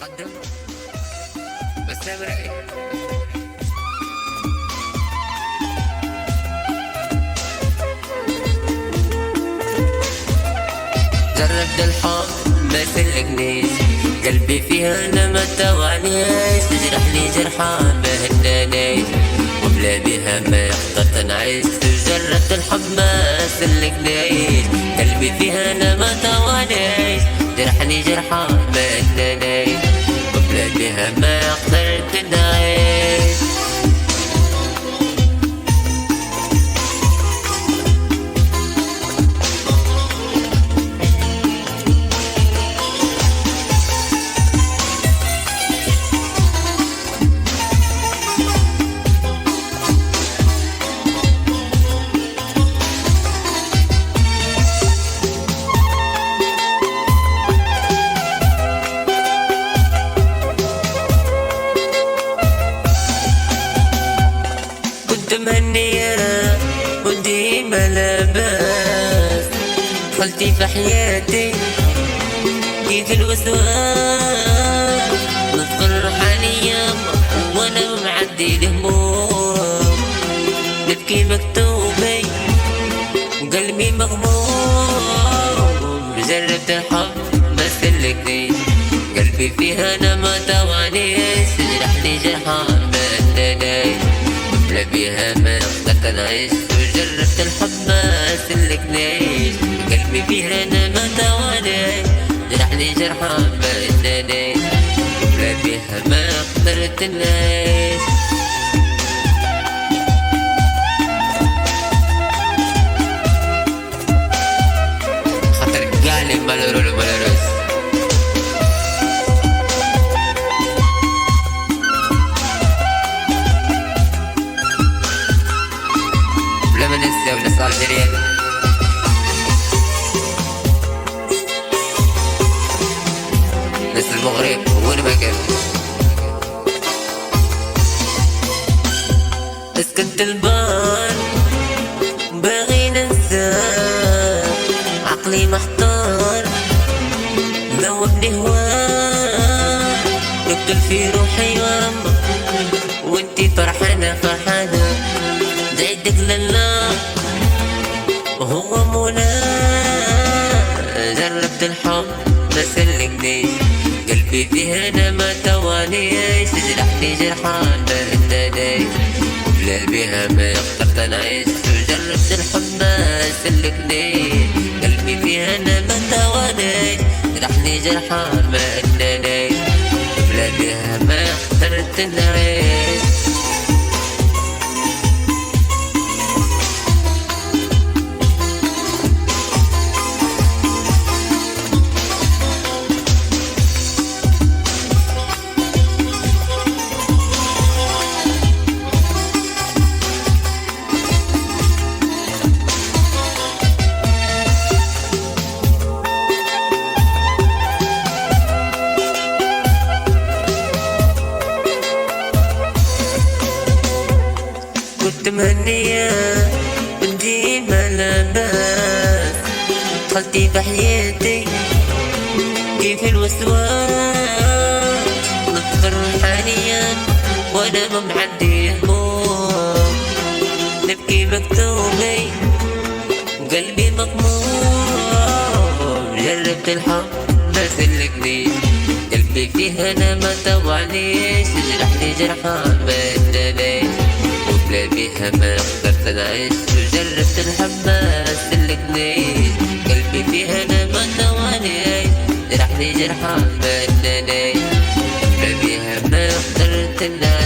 مقدم بس نعمل ايه؟ جربت الحب ما سلكنيش، قلبي فيها انا ما توانيش، تجرحني جرحان ما هنانيش، وبلا بها ما اخترت نعيش. جربت الحب ما سلكنيش، قلبي فيها انا ما توانيش، جرحني جرحان ما هنانيش، وبلا بها ما اخترت نعيش. مهنية وديما لاباس، دخلتي في حياتي كيف الوسواس، ندخل روحانية وانا معدي الهموم، نبكي مكتوبي وقلبي مغموم. جربت الحب ما سلكنيش، قلبي فيها انا ما توانيش، تجرحني جرحان ما انانيش، لا بيها ما اخترت نعيش. وجربت الحب ما سلكنيش، قلبي فيها انا ما توانيش، جرحني جرحان ما انانيش، لا بيها ما اخترت نعيش. خاطر قالي مالورو مالوروس لما ننسى ولا صار جريان. ناس المغرب وين ما كان اسكنت البار باغي ننسى، عقلي محتار ذوبني هواه، نقتل في روحي ورمى وانتي فرحانة فرحانة، زيدك لله وهو مناه. جربت الحب ما سلكنيش، قلبي فيها انا ما توانيش، تجرحني جرحان ما هنانيش، وبلا بها ما اخترت نعيش. جربت الحب ما سلكنيش، قلبي فيها انا ما توانيش، تجرحني جرحان ما هنانيش، وبلا بها ما اخترت نعيش. كنت مهنية وديما لاباس، دخلتي في حياتي كيف الوسواس، ندخل روحانيا وانا ما معدي هموم، نبكي مكتوبي وقلبي مغموم. جربت الحب ما سلكنيش، قلبي فيها انا ما توانيش، تجرحني جرحان ما انانيش، لا بيها ما اخترت نعيش. وجربت الحب ما سلكنيش، قلبي فيها انا ما توانيش، جرحني جرحان ما انانيش، لا بيها ما اخترت نعيش.